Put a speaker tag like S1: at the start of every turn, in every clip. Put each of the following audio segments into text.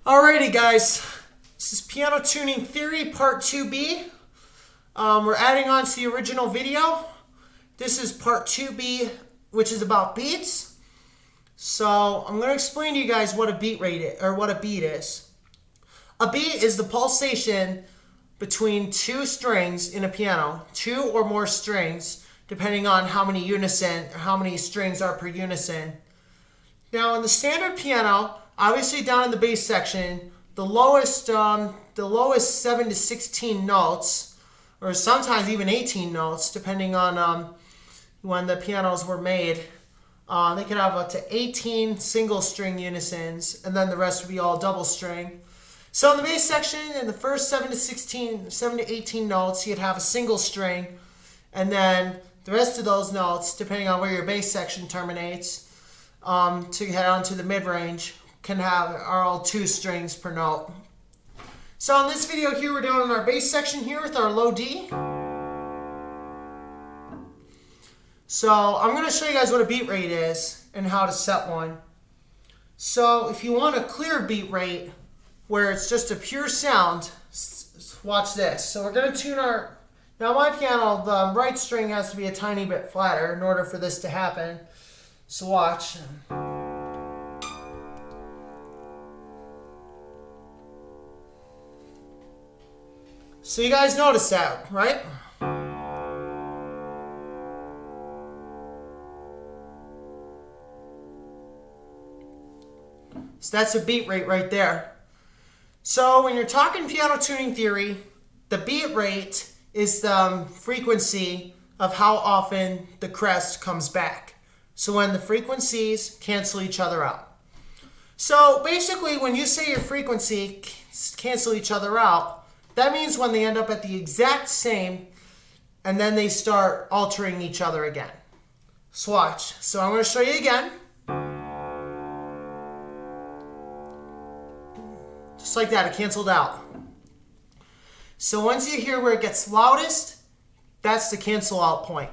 S1: Alrighty guys, this is Piano Tuning Theory Part 2B. We're adding on to the original video. This is Part 2B, which is about beats. So I'm going to explain to you guys what a beat rate is, or what a beat is. A beat is the pulsation between two strings in a piano, two or more strings, depending on how many strings are per unison. Now in the standard piano, obviously down in the bass section, the lowest 7 to 16 notes, or sometimes even 18 notes, depending on when the pianos were made. They could have up to 18 single string unisons, and then the rest would be all double string. So in the bass section, in the first 7 to 18 notes, you'd have a single string, and then the rest of those notes, depending on where your bass section terminates, to head on to the mid-range, are all two strings per note. So in this video here, we're doing our bass section here with our low D. So I'm going to show you guys what a beat rate is and how to set one. So if you want a clear beat rate where it's just a pure sound, watch this. So we're going to tune now my piano, the right string has to be a tiny bit flatter in order for this to happen. So watch. So you guys notice that, right? So that's a beat rate right there. So when you're talking piano tuning theory, the beat rate is the frequency of how often the crest comes back. So when the frequencies cancel each other out. So basically when you say your frequency cancel each other out, that means when they end up at the exact same, and then they start altering each other again. So watch. So I'm going to show you again. Just like that, it canceled out. So once you hear where it gets loudest, that's the cancel out point.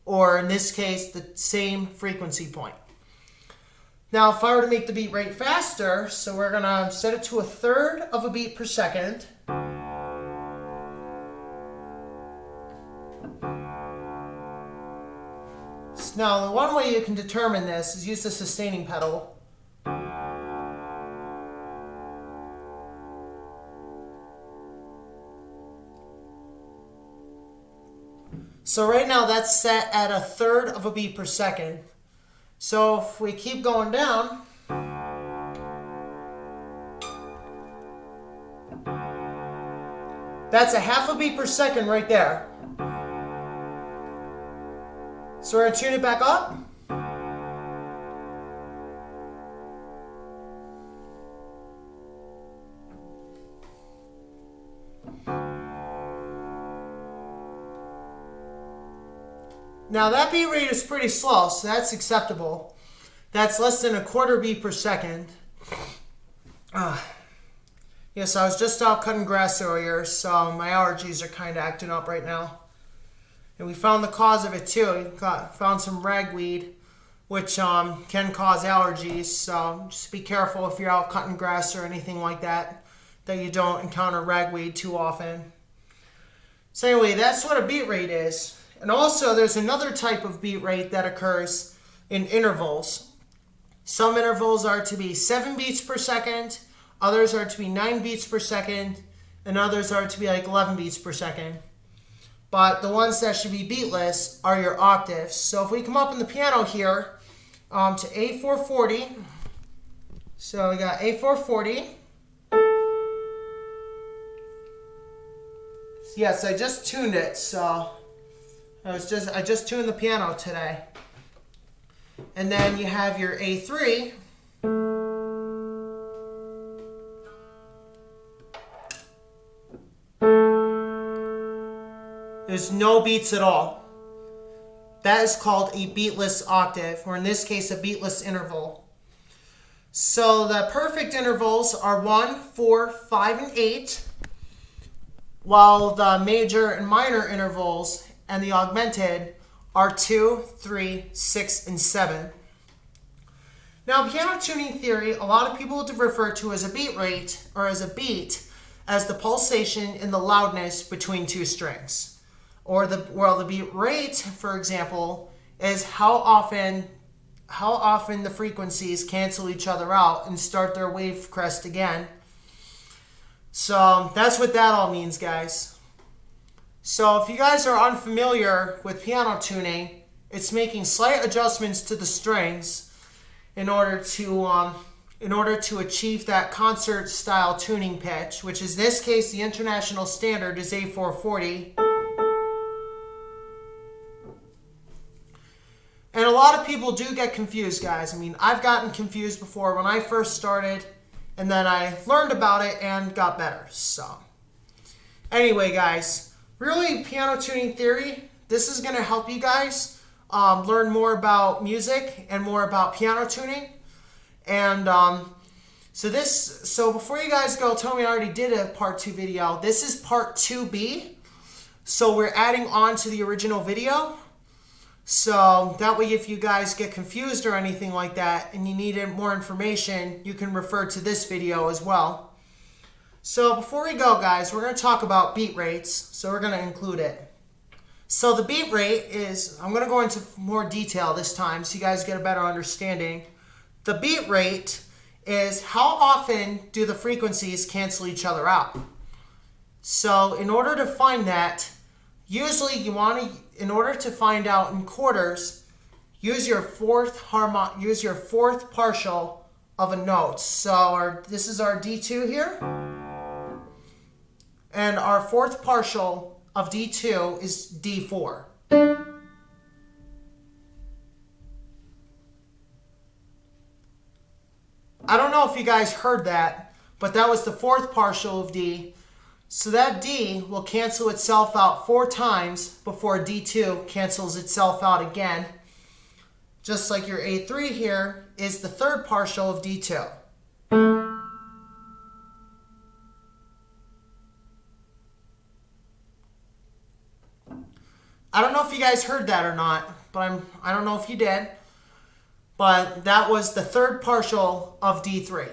S1: Or in this case, the same frequency point. Now if I were to make the beat rate faster, so we're going to set it to 1/3 of a beat per second. Now, the one way you can determine this is use the sustaining pedal. So right now that's set at 1/3 of a beat per second. So if we keep going down, that's a 1/2 a beat per second right there. So we're going to tune it back up. Now that beat rate is pretty slow, so that's acceptable. That's less than 1/4 beat per second. Yes, I was just out cutting grass earlier, so my allergies are kind of acting up right now. And we found the cause of it too. We found some ragweed, which can cause allergies. So just be careful if you're out cutting grass or anything like that, that you don't encounter ragweed too often. So anyway, that's what a beat rate is. And also there's another type of beat rate that occurs in intervals. Some intervals are to be 7 beats per second, others are to be 9 beats per second, and others are to be like 11 beats per second. But the ones that should be beatless are your octaves. So if we come up in the piano here to A440, so we got A440. Yes, I just tuned it, so I just tuned the piano today. And then you have your A3. There's no beats at all. That is called a beatless octave, or in this case, a beatless interval. So the perfect intervals are 1, 4, 5, and 8, while the major and minor intervals and the augmented are 2, 3, 6, and 7. Now, piano tuning theory, a lot of people refer to as a beat rate or as a beat as the pulsation in the loudness between two strings. Or the beat rate, for example, is how often the frequencies cancel each other out and start their wave crest again. So that's what that all means, guys. So if you guys are unfamiliar with piano tuning, it's making slight adjustments to the strings in order to achieve that concert style tuning pitch, which is in this case the international standard is A440. And a lot of people do get confused, guys. I mean, I've gotten confused before when I first started, and then I learned about it and got better. So anyway, guys, really piano tuning theory, this is going to help you guys learn more about music and more about piano tuning. And so before you guys go tell me I already did a part 2 video, this is part 2B. So we're adding on to the original video. So that way if you guys get confused or anything like that and you need more information, you can refer to this video as well. So before we go, guys, we're going to talk about beat rates. So we're going to include it. So the beat rate is, I'm going to go into more detail this time so you guys get a better understanding. The beat rate is how often do the frequencies cancel each other out. So in order to find that, usually you want to, in order to find out in quarters, use your fourth partial of a note. So this is our D2 here. And our fourth partial of D2 is D4. I don't know if you guys heard that, but that was the fourth partial of D. So that D will cancel itself out 4 times before D2 cancels itself out again. Just like your A3 here is the third partial of D2. I don't know if you guys heard that or not, but I don't know if you did. But that was the third partial of D3.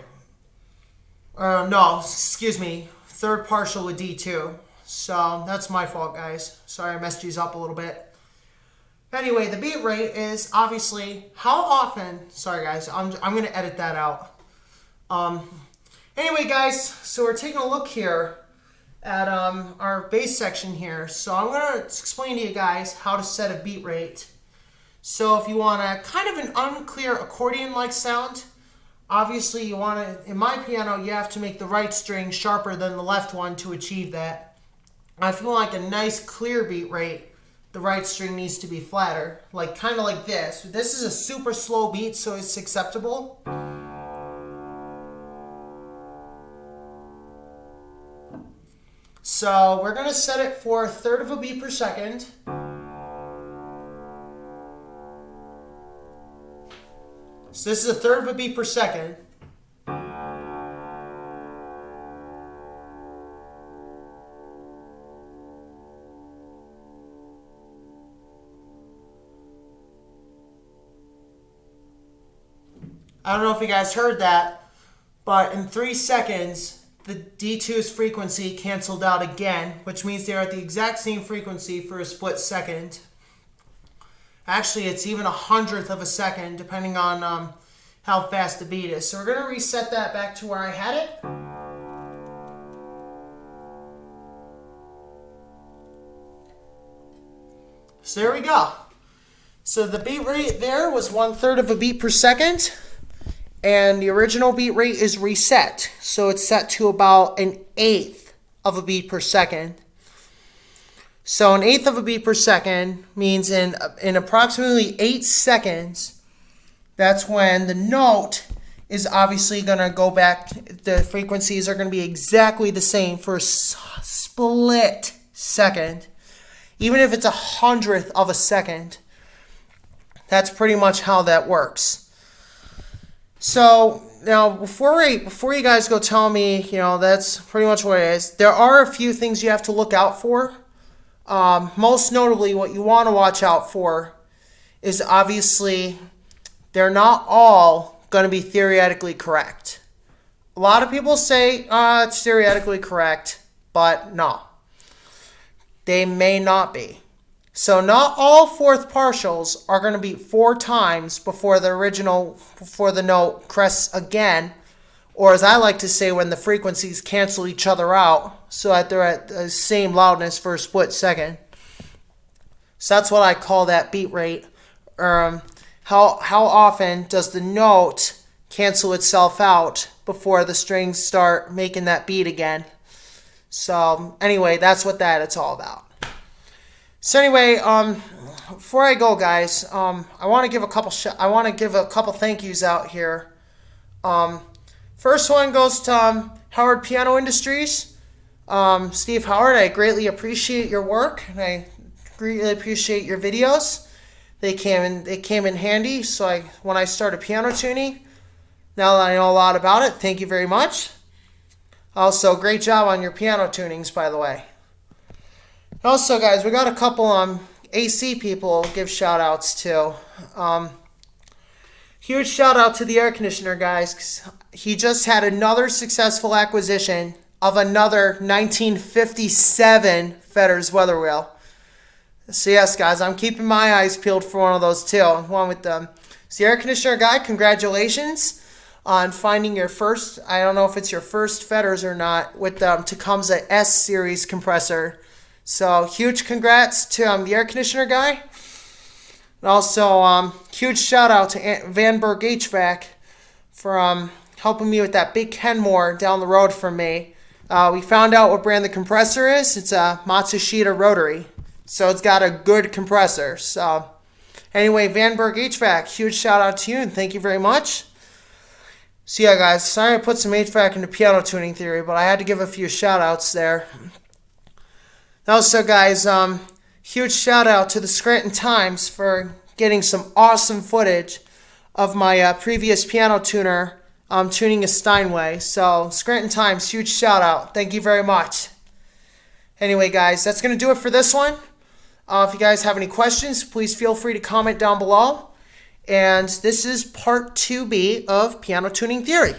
S1: No, excuse me, third partial with D2. So that's my fault, guys. Sorry I messed you up a little bit. Anyway, the beat rate is obviously how often, sorry guys, I'm going to edit that out. Anyway, guys, so we're taking a look here at our bass section here. So I'm going to explain to you guys how to set a beat rate. So if you want a kind of an unclear accordion-like sound, obviously you want to, in my piano, you have to make the right string sharper than the left one to achieve that. If you want like a nice clear beat rate, the right string needs to be flatter, like kind of like this. This is a super slow beat, so it's acceptable. So we're going to set it for 1/3 of a beat per second. So this is 1/3 of a beat per second. I don't know if you guys heard that, but in 3 seconds, the D2's frequency canceled out again, which means they're at the exact same frequency for a split second. Actually, it's even 1/100th of a second, depending on how fast the beat is. So we're going to reset that back to where I had it. So there we go. So the beat rate there was 1/3 of a beat per second. And the original beat rate is reset. So it's set to about 1/8 of a beat per second. So 1/8 of a beat per second means in approximately 8 seconds, that's when the note is obviously going to go back. The frequencies are going to be exactly the same for a split second. Even if it's 1/100th of a second, that's pretty much how that works. So now before you guys go tell me, that's pretty much what it is, there are a few things you have to look out for. Most notably, what you want to watch out for is obviously they're not all going to be theoretically correct. A lot of people say it's theoretically correct, but no. They may not be. So not all fourth partials are going to be 4 times before the note crests again, or as I like to say, when the frequencies cancel each other out so that they're at the same loudness for a split second. So that's what I call that beat rate. How often does the note cancel itself out before the strings start making that beat again? So anyway, that's what it's all about. So anyway, before I go, guys, I want to give a couple thank yous out here. First one goes to Howard Piano Industries. Steve Howard, I greatly appreciate your work, and I greatly appreciate your videos. They came in handy. So when I started piano tuning, now that I know a lot about it, thank you very much. Also, great job on your piano tunings, by the way. Also, guys, we got a couple AC people to give shout outs to. Huge shout out to the air conditioner guys, 'cause he just had another successful acquisition of another 1957 Fetters weather wheel. So yes, guys, I'm keeping my eyes peeled for one of those too. One with them. So the air conditioner guy, congratulations on finding your first. I don't know if it's your first Fetters or not, with Tecumseh S series compressor. So huge congrats to the air conditioner guy. And also huge shout out to Vanberg HVAC for helping me with that big Kenmore down the road from me. We found out what brand the compressor is. It's a Matsushita rotary. So it's got a good compressor. So anyway, Vanberg HVAC, huge shout out to you and thank you very much. So yeah, guys, sorry I put some HVAC into piano tuning theory, but I had to give a few shout outs there. Also, guys, huge shout out to the Scranton Times for getting some awesome footage of my previous piano tuner tuning a Steinway. So Scranton Times, huge shout out. Thank you very much. Anyway, guys, that's going to do it for this one. If you guys have any questions, please feel free to comment down below. And this is part 2B of piano tuning theory.